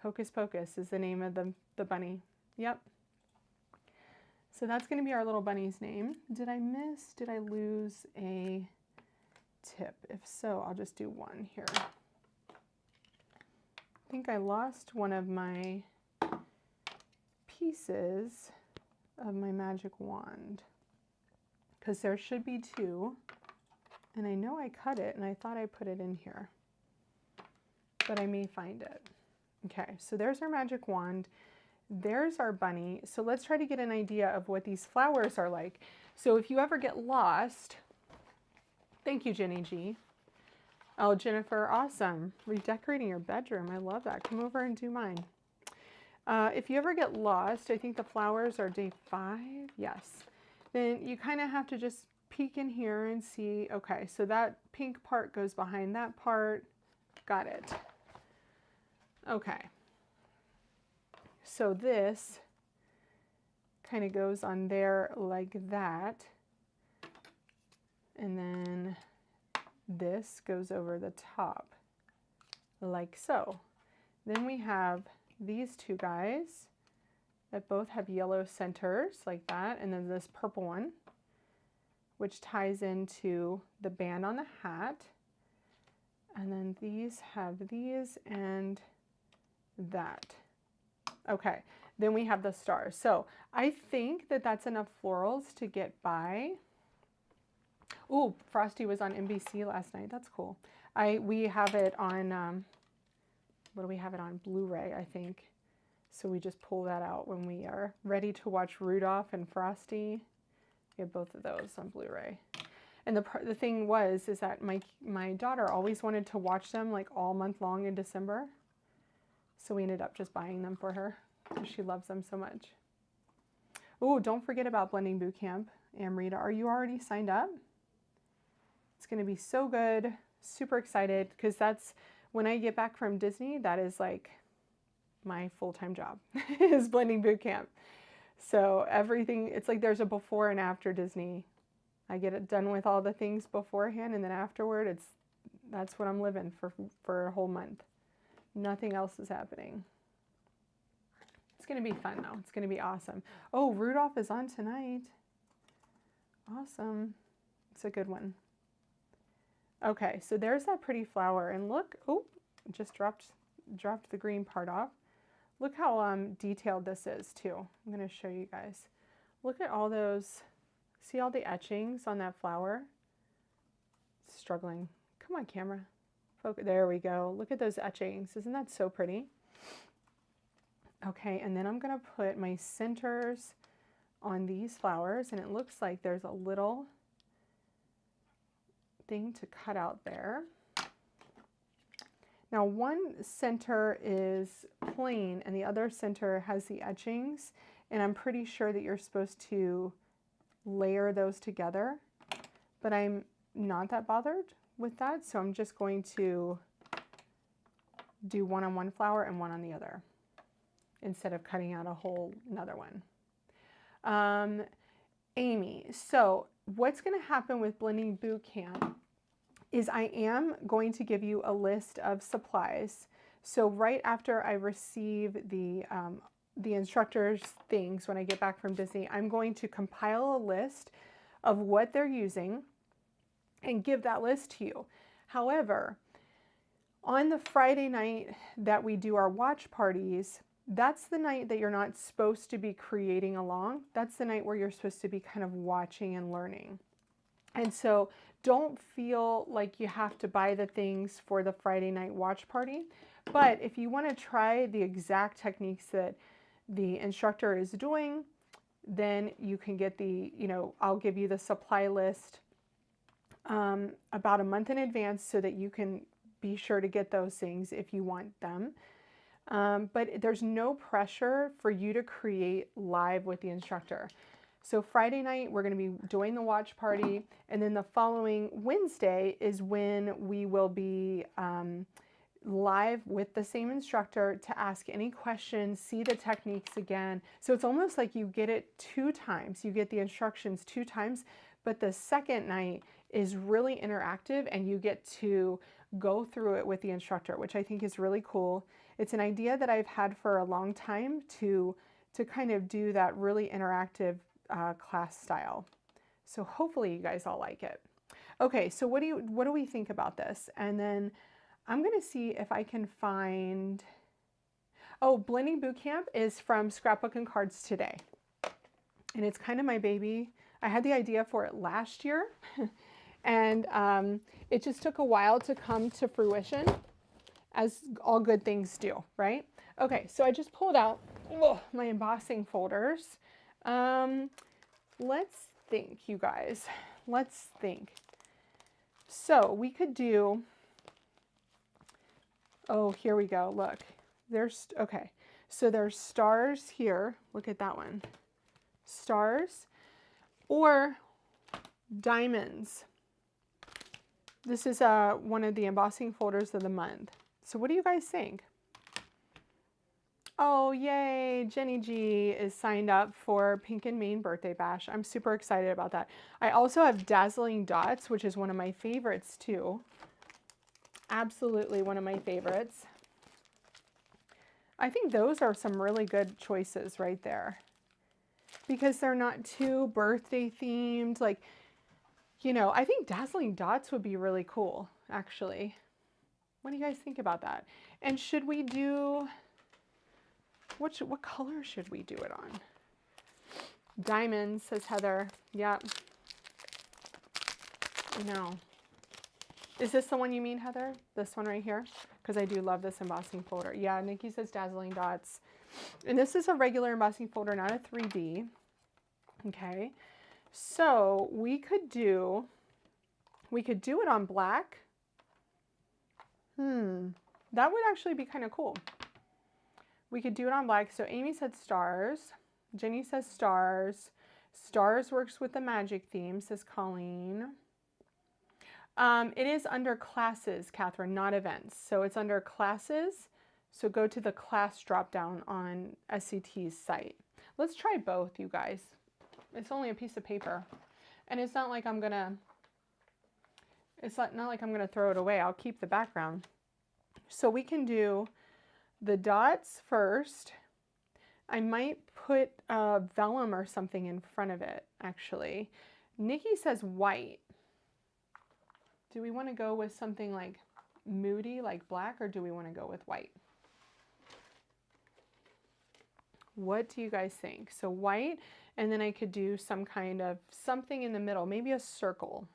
Hocus Pocus is the name of the bunny. Yep. So that's going to be our little bunny's name. Did I lose a tip? If so, I'll just do one here. I think I lost one of my pieces of my magic wand, because there should be two, and I know I cut it and I thought I put it in here, but I may find it. Okay, so there's our magic wand. There's our bunny. So let's try to get an idea of what these flowers are like. So if you ever get lost, thank you, Jenny G. Oh, Jennifer, awesome. Redecorating your bedroom. I love that. Come over and do mine. If you ever get lost, I think the flowers are day 5. Yes. Then you kind of have to just peek in here and see, okay, so that pink part goes behind that part. Got it. Okay. So this kind of goes on there like that. And then this goes over the top like so. Then we have these two guys that both have yellow centers like that, and then this purple one, which ties into the band on the hat. And then these have these and that. Okay, then we have the stars. So I think that that's enough florals to get by. Ooh, Frosty was on NBC last night. That's cool. We have it on, what do we have it on? Blu-ray, I think. So we just pull that out when we are ready to watch Rudolph and Frosty. We have both of those on Blu-ray. And the thing is that my daughter always wanted to watch them like all month long in December. So we ended up just buying them for her because she loves them so much. Oh, don't forget about Blending Bootcamp, Amrita. Are you already signed up? It's going to be so good. Super excited because that's when I get back from Disney, that is like my full-time job is Blending Bootcamp. So everything, it's like there's a before and after Disney. I get it done with all the things beforehand, and then afterward, that's what I'm living for a whole month. Nothing else is happening. It's going to be fun though. It's going to be awesome. Oh, Rudolph is on tonight. Awesome. It's a good one. Okay, so there's that pretty flower, and look, oh, just dropped the green part off. Look how detailed this is too. I'm going to show you guys. Look at all those. See all the etchings on that flower? Struggling. Come on, camera. Focus. There we go. Look at those etchings. Isn't that so pretty? Okay, and then I'm going to put my centers on these flowers, and it looks like there's a little thing to cut out there. Now one center is plain and the other center has the etchings, and I'm pretty sure that you're supposed to layer those together, but I'm not that bothered with that, so I'm just going to do one on one flower and one on the other instead of cutting out a whole another one. Amy, so what's going to happen with Blending Bootcamp is I am going to give you a list of supplies. So right after I receive the instructors' things when I get back from Disney, I'm going to compile a list of what they're using and give that list to you. However, on the Friday night that we do our watch parties, that's the night that you're not supposed to be creating along. That's the night where you're supposed to be kind of watching and learning. And so don't feel like you have to buy the things for the Friday night watch party. But if you want to try the exact techniques that the instructor is doing, then you can get I'll give you the supply list about a month in advance so that you can be sure to get those things if you want them. But there's no pressure for you to create live with the instructor. So Friday night, we're going to be doing the watch party, and then the following Wednesday is when we will be live with the same instructor to ask any questions, see the techniques again. So it's almost like you get it 2 times. You get the instructions 2 times, but the second night is really interactive and you get to go through it with the instructor, which I think is really cool. It's an idea that I've had for a long time to kind of do that really interactive class style. So hopefully you guys all like it. Okay, so what do we think about this? And then I'm going to see if I can find, oh, Blending Bootcamp is from Scrapbook and Cards Today. And it's kind of my baby. I had the idea for it last year and it just took a while to come to fruition, as all good things do, right? Okay, so I just pulled out my embossing folders. Let's think, you guys. Let's think. So we could do, oh, here we go. Look, okay. So there's stars here. Look at that one. Stars or diamonds. This is one of the embossing folders of the month. So what do you guys think? Oh, yay. Jenny G is signed up for Pink and Main Birthday Bash. I'm super excited about that. I also have Dazzling Dots, which is one of my favorites too. Absolutely one of my favorites. I think those are some really good choices right there, because they're not too birthday themed. Like, you know, I think Dazzling Dots would be really cool, actually. What do you guys think about that? And should we do, what color should we do it on? Diamonds, says Heather. Yep. No. Is this the one you mean, Heather? This one right here? Because I do love this embossing folder. Yeah, Nikki says Dazzling Dots. And this is a regular embossing folder, not a 3D. Okay. So we could do it on black. That would actually be kind of cool. We could do it on black. So Amy said stars. Jenny says stars. Stars works with the magic theme, says Colleen. It is under classes, Catherine, not events. So it's under classes. So go to the class drop down on SCT's site. Let's try both, you guys. It's only a piece of paper. And it's not like I'm gonna, throw it away. I'll keep the background. So we can do the dots first. I might put vellum or something in front of it, actually. Nikki says white. Do we want to go with something like moody, like black, or do we want to go with white? What do you guys think? So white, and then I could do some kind of something in the middle, maybe a circle.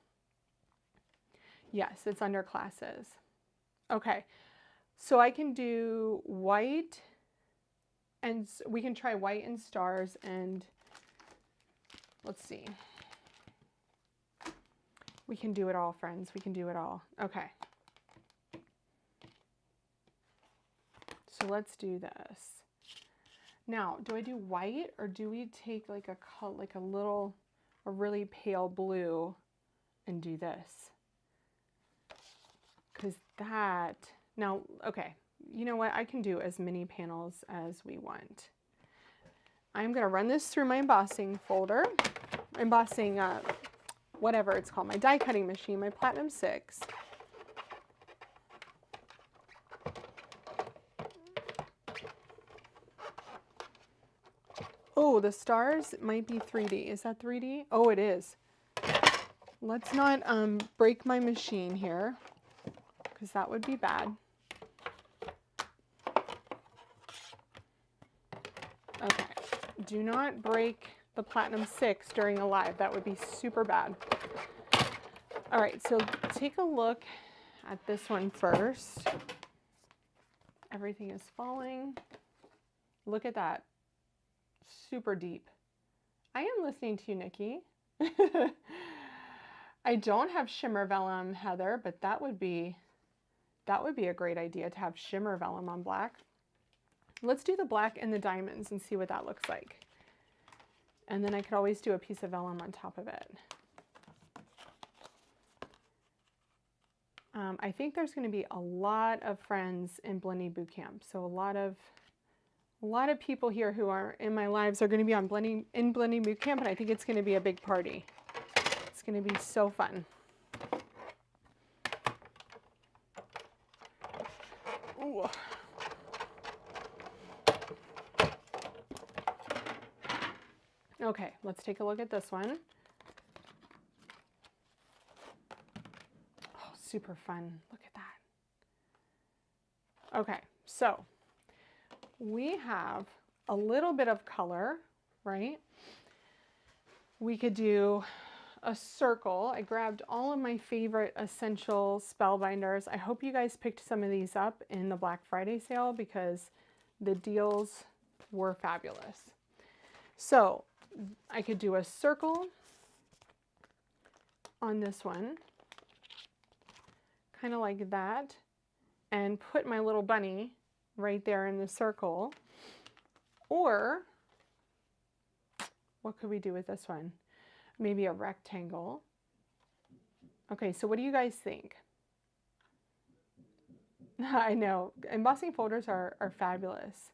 Yes, it's under classes. Okay, so I can do white, and we can try white and stars, and let's see. We can do it all, friends. We can do it all. Okay. So let's do this. Now, do I do white, or do we take like a really pale blue and do this? Because that, now, okay, you know what? I can do as many panels as we want. I'm going to run this through my embossing folder, whatever it's called, my die cutting machine, my Platinum 6. Oh, the stars might be 3D. Is that 3D? Oh, it is. Let's not break my machine here, because that would be bad. Okay, do not break the Platinum 6 during a live. That would be super bad. All right, so take a look at this one first. Everything is falling. Look at that. Super deep. I am listening to you, Nikki. I don't have shimmer vellum, Heather, but that would be a great idea to have shimmer vellum on black. Let's do the black and the diamonds and see what that looks like. And then I could always do a piece of vellum on top of it. I think there's going to be a lot of friends in Blending Bootcamp. So a lot of people here who are in my lives are going to be on Blending Bootcamp, and I think it's going to be a big party. It's going to be so fun. Ooh. Okay, let's take a look at this one. Oh, super fun. Look at that. Okay, so we have a little bit of color, right? We could do a circle. I grabbed all of my favorite essential Spellbinders. I hope you guys picked some of these up in the Black Friday sale because the deals were fabulous. So I could do a circle on this one, kind of like that, and put my little bunny right there in the circle. Or what could we do with this one? Maybe a rectangle. Okay, so what do you guys think? I know, embossing folders are fabulous.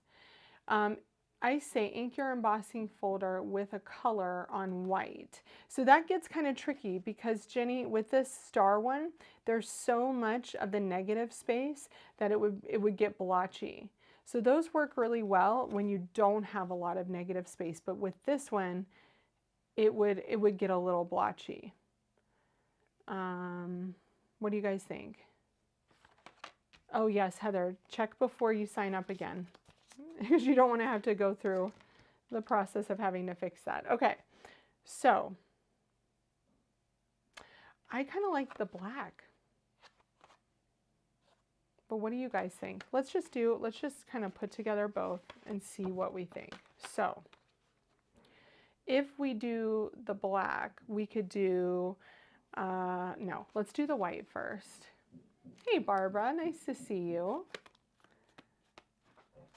I say ink your embossing folder with a color on white. So that gets kind of tricky because Jenny, with this star one, there's so much of the negative space that it would get blotchy. So those work really well when you don't have a lot of negative space, but with this one, it would get a little blotchy. What do you guys think? Oh yes, Heather, check before you sign up again because you don't want to have to go through the process of having to fix that. Okay, so I kind of like the black, but what do you guys think? Let's just kind of put together both and see what we think. So if we do the black, we could do, no, let's do the white first. Hey Barbara, nice to see you.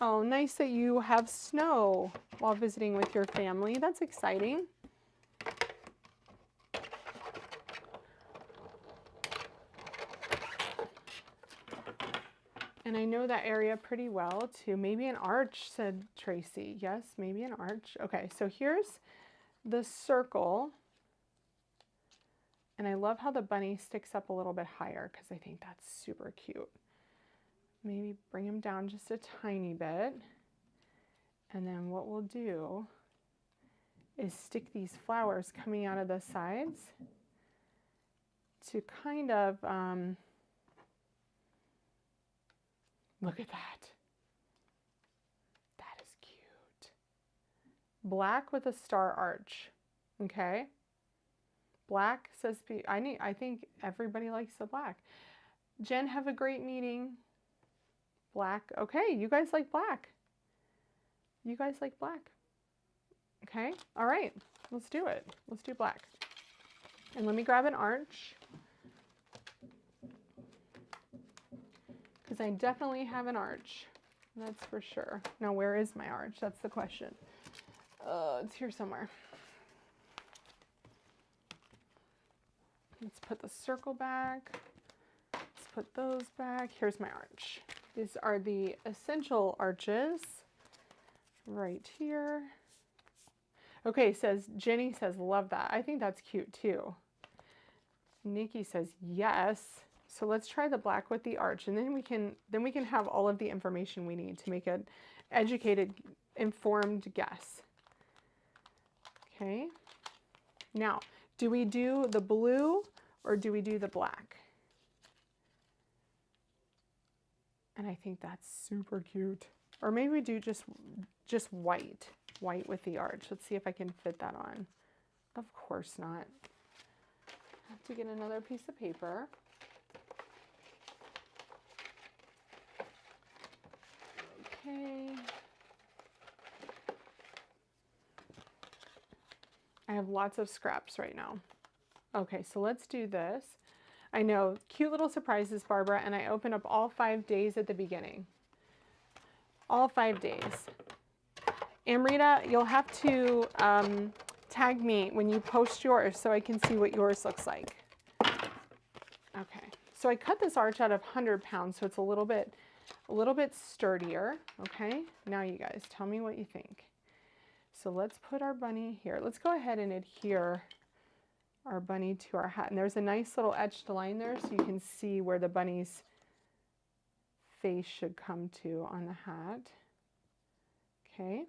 Oh, nice that you have snow while visiting with your family. That's exciting. And I know that area pretty well too. Maybe an arch, said Tracy. Yes, maybe an arch. Okay, so here's the circle. And I love how the bunny sticks up a little bit higher because I think that's super cute. Maybe bring him down just a tiny bit. And then what we'll do is stick these flowers coming out of the sides to kind of, look at that. That is cute. Black with a star arch, okay? Black says, I think everybody likes the black. Jen, have a great meeting. Black, okay, you guys like black. You guys like black. Okay, all right, let's do it. Let's do black. And let me grab an arch, because I definitely have an arch, that's for sure. Now, where is my arch? That's the question. It's here somewhere. Let's put the circle back. Let's put those back. Here's my arch. These are the essential arches right here. Okay, Jenny says, love that. I think that's cute too. Nikki says, yes. So let's try the black with the arch, and then we can have all of the information we need to make an educated, informed guess. Okay. Now, do we do the blue or do we do the black? And I think that's super cute. Or maybe we do just white with the arch. Let's see if I can fit that on. Of course not. I have to get another piece of paper. Okay. I have lots of scraps right now. Okay, so let's do this. I know, cute little surprises, Barbara, and I open up all 5 days at the beginning. All 5 days. Amrita, you'll have to tag me when you post yours so I can see what yours looks like. Okay, so I cut this arch out of 100 pounds, so it's a little bit sturdier. Okay, now you guys tell me what you think. So let's put our bunny here. Let's go ahead and adhere our bunny to our hat. And there's a nice little etched line there so you can see where the bunny's face should come to on the hat. Okay.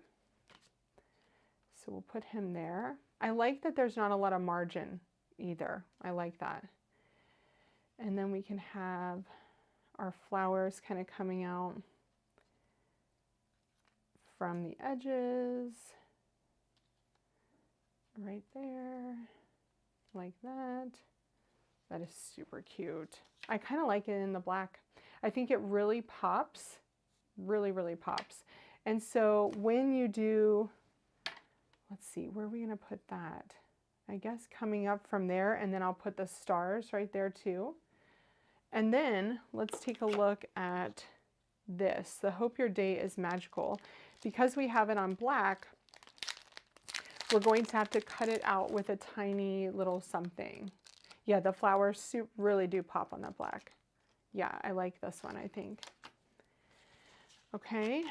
So we'll put him there. I like that there's not a lot of margin either. I like that. And then we can have our flowers kind of coming out from the edges. Right there, like that. That is super cute. I kind of like it in the black. I think it really pops, really pops. And so when you do, let's see, where are we gonna put that? I guess coming up from there, and then I'll put the stars right there too. And then let's take a look at this, the Hope Your Day is Magical. Because we have it on black, we're going to have to cut it out with a tiny little something. Yeah, the flowers really do pop on the black. Yeah, I like this one, I think. Okay,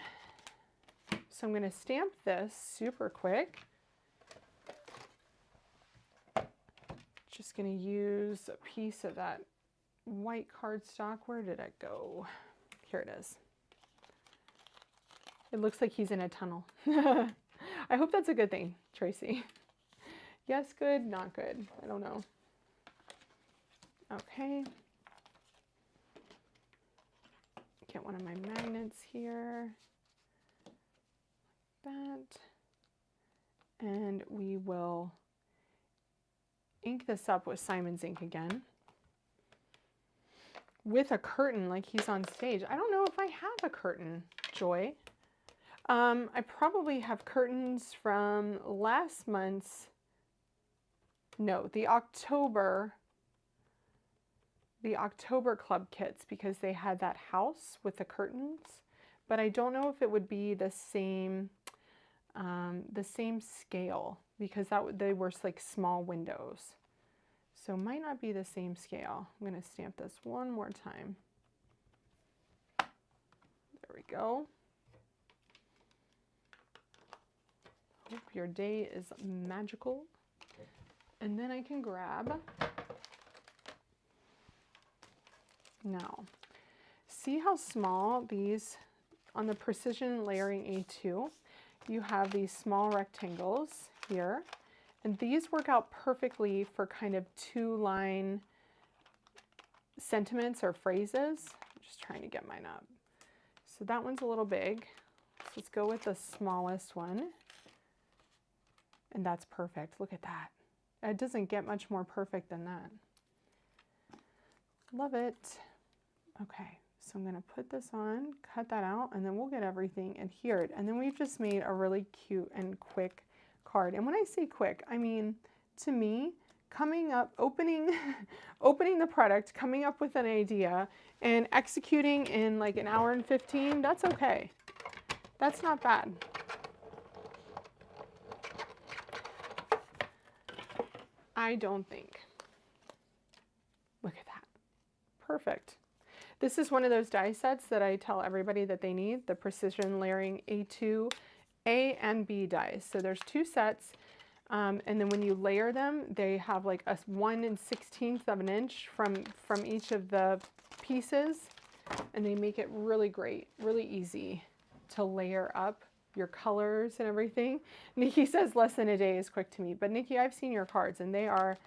So I'm going to stamp this super quick. Just going to use a piece of that white cardstock. Where did it go? Here it is. It looks like he's in a tunnel. I hope that's a good thing, Tracy. Yes, good, not good. I don't know. Okay. Get one of my magnets here. Like that. And we will ink this up with Simon's ink again. With a curtain like he's on stage. I don't know if I have a curtain, Joy. I probably have curtains from last month's, no, the October club kits, because they had that house with the curtains, but I don't know if it would be the same scale, because they were like small windows. So it might not be the same scale. I'm going to stamp this one more time. There we go. Hope your day is magical. And then I can grab, now, see how small these, on the Precision Layering A2, you have these small rectangles here, and these work out perfectly for kind of 2-line sentiments or phrases. I'm just trying to get mine up. So that one's a little big. So let's go with the smallest one. And that's perfect. Look at that. It doesn't get much more perfect than that. Love it. Okay, so I'm going to put this on, cut that out, and then we'll get everything adhered. And then we've just made a really cute and quick card. And when I say quick, I mean, to me, coming up, opening the product, coming up with an idea, and executing in like an hour and 15, that's okay. That's not bad. I don't think. Look at that. Perfect. This is one of those die sets that I tell everybody that they need, the Precision Layering A2 A and B dies. So there's 2 sets, and then when you layer them, they have like a 1/16 of an inch from each of the pieces, and they make it really great, really easy to layer up your colors and everything. Nikki says less than a day is quick to me, but Nikki, I've seen your cards and they are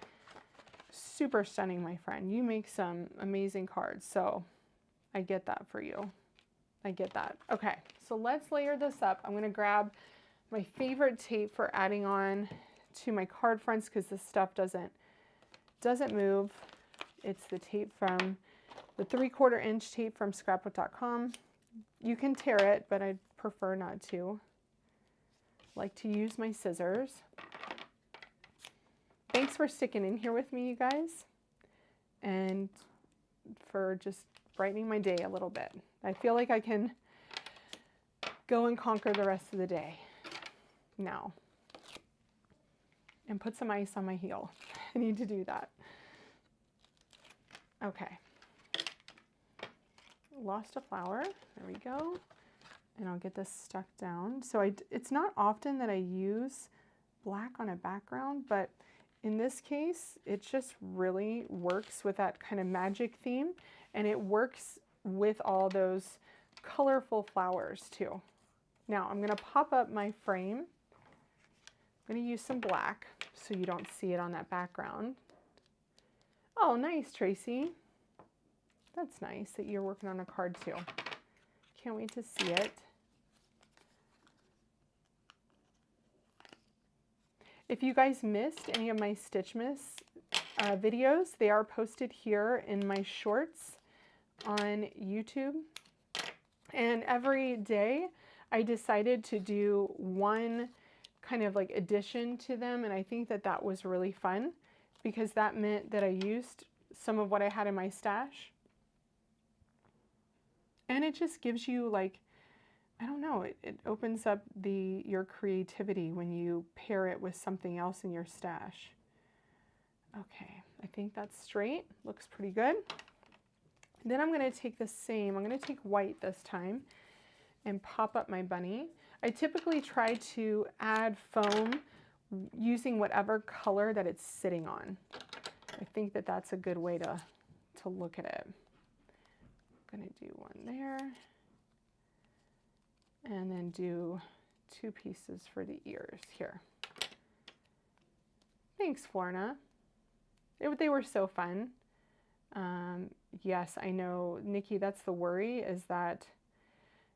super stunning, my friend. You make some amazing cards, so I get that for you. I get that. Okay, so let's layer this up. I'm going to grab my favorite tape for adding on to my card fronts, because this stuff doesn't move. It's the tape from the 3/4 inch tape from scrapbook.com. You can tear it, but I'd prefer not to. Like to use my scissors. Thanks for sticking in here with me, you guys, and for just brightening my day a little bit. I feel like I can go and conquer the rest of the day now. And put some ice on my heel. I need to do that. Okay. Lost a flower. There we go. And I'll get this stuck down. So it's not often that I use black on a background, but in this case, it just really works with that kind of magic theme, and it works with all those colorful flowers too. Now I'm going to pop up my frame. I'm going to use some black so you don't see it on that background. Oh, nice, Tracy. That's nice that you're working on a card too. Can't wait to see it. If you guys missed any of my Stitchmas videos, they are posted here in my shorts on YouTube. And every day I decided to do one kind of like addition to them, and I think that that was really fun because that meant that I used some of what I had in my stash. And it just gives you like, I don't know, it opens up your creativity when you pair it with something else in your stash. Okay, I think that's straight, looks pretty good. Then I'm going to take the same, I'm going to take white this time and pop up my bunny. I typically try to add foam using whatever color that it's sitting on. I think that that's a good way to look at it. I'm going to do one there, and then do 2 pieces for the ears here. Thanks, Florna. They were so fun. Yes, I know, Nikki, that's the worry, is that,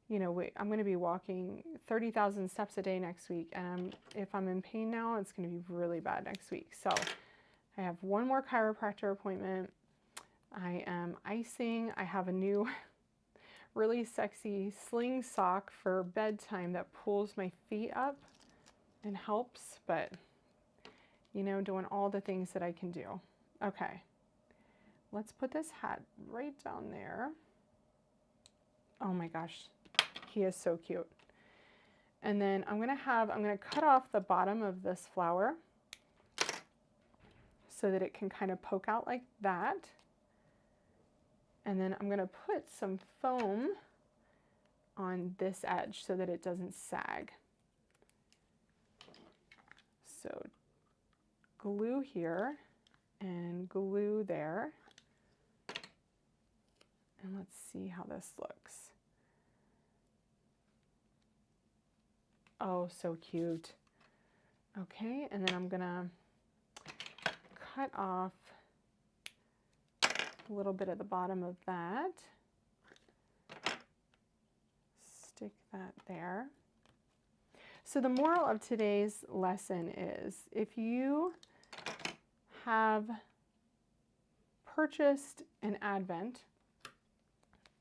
you know, I'm going to be walking 30,000 steps a day next week, and if I'm in pain now, it's going to be really bad next week. So I have one more chiropractor appointment. I am icing. I have a new really sexy sling sock for bedtime that pulls my feet up and helps, but, you know, doing all the things that I can do. Okay, let's put this hat right down there. Oh my gosh, he is so cute. And then I'm going to cut off the bottom of this flower so that it can kind of poke out like that. And then I'm going to put some foam on this edge so that it doesn't sag. So glue here and glue there. And let's see how this looks. Oh, so cute. Okay, and then I'm gonna cut off a little bit of the bottom of that. Stick that there. So the moral of today's lesson is, if you have purchased an Advent,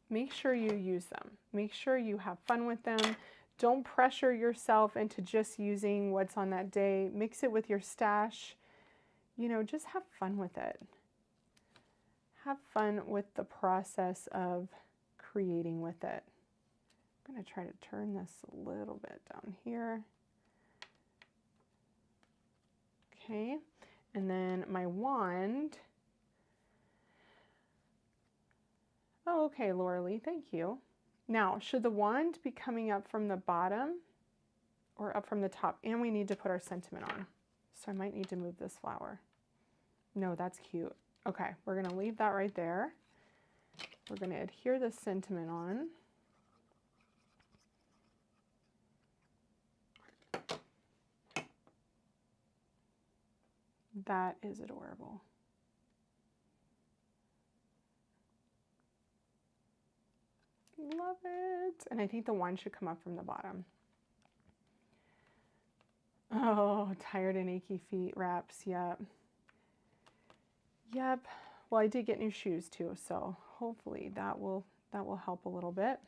make sure you use them. Make sure you have fun with them. Don't pressure yourself into just using what's on that day. Mix it with your stash. You know, just have fun with it. Have fun with the process of creating with it. I'm going to try to turn this a little bit down here. Okay, and then my wand. Oh, okay, Laura Lee, thank you. Now, should the wand be coming up from the bottom or up from the top? And we need to put our sentiment on. So I might need to move this flower. No, that's cute. Okay, we're going to leave that right there. We're going to adhere the sentiment on. That is adorable. Love it. And I think the wand should come up from the bottom. Oh, tired and achy feet wraps. Yep. Yep. Well, I did get new shoes too, so hopefully that will help a little bit.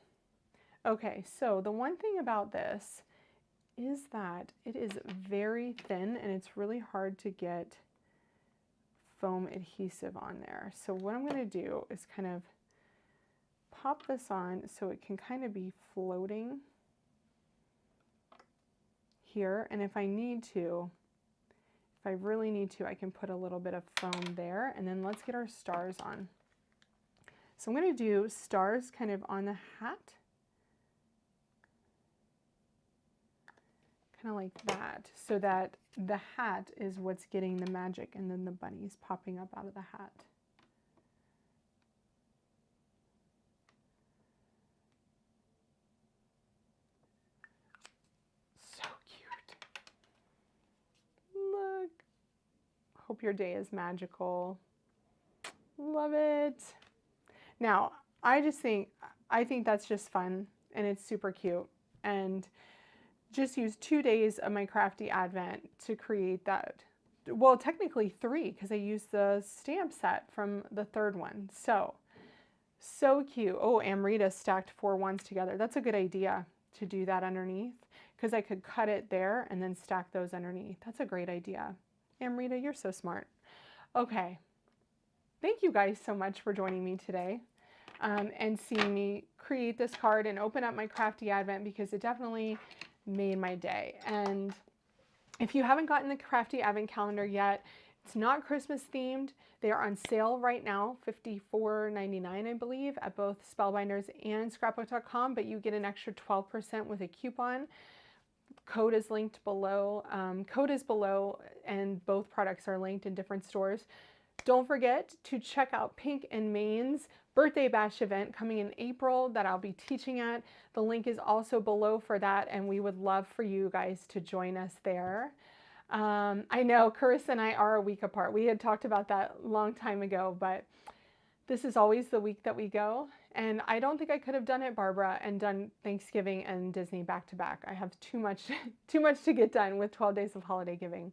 Okay, so the one thing about this is that it is very thin and it's really hard to get foam adhesive on there. So what I'm going to do is kind of pop this on so it can kind of be floating here, and if I need to, if I really need to, I can put a little bit of foam there. And then let's get our stars on. So I'm going to do stars kind of on the hat, kind of like that, so that the hat is what's getting the magic, and then the bunny's popping up out of the hat. Look. Hope your day is magical. Love it. Now, I think that's just fun, and it's super cute. And just use 2 days of my Crafty Advent to create that. Well, technically 3, because I used the stamp set from the 3rd one. So cute. Oh, Amrita stacked 4 wands together. That's a good idea to do that underneath, because I could cut it there and then stack those underneath. That's a great idea. Amrita, you're so smart. Okay. Thank you guys so much for joining me today and seeing me create this card and open up my Crafty Advent, because it definitely made my day. And if you haven't gotten the Crafty Advent Calendar yet, it's not Christmas themed. They are on sale right now, $54.99, I believe, at both Spellbinders and Scrapbook.com, but you get an extra 12% with a coupon. Code is linked below. Code is below, and both products are linked in different stores. Don't forget to check out Pink and Main's birthday bash event coming in April that I'll be teaching at. The link is also below for that, and we would love for you guys to join us there. I know Carissa and I are a week apart. We had talked about that a long time ago, but this is always the week that we go. And I don't think I could have done it, Barbara, and done Thanksgiving and Disney back to back. I have too much to get done with 12 days of holiday giving.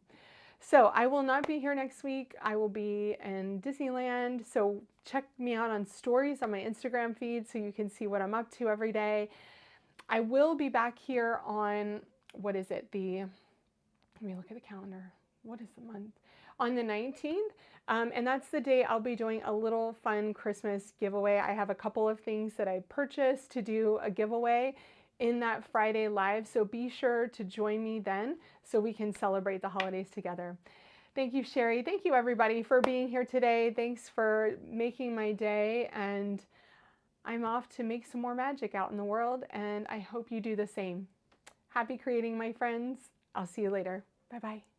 So I will not be here next week. I will be in Disneyland. So check me out on stories on my Instagram feed so you can see what I'm up to every day. I will be back here on, what is it? Let me look at the calendar. What is the month? On the 19th. And that's the day I'll be doing a little fun Christmas giveaway. I have a couple of things that I purchased to do a giveaway in that Friday live. So be sure to join me then so we can celebrate the holidays together. Thank you, Sherry. Thank you, everybody, for being here today. Thanks for making my day. And I'm off to make some more magic out in the world. And I hope you do the same. Happy creating, my friends. I'll see you later. Bye-bye.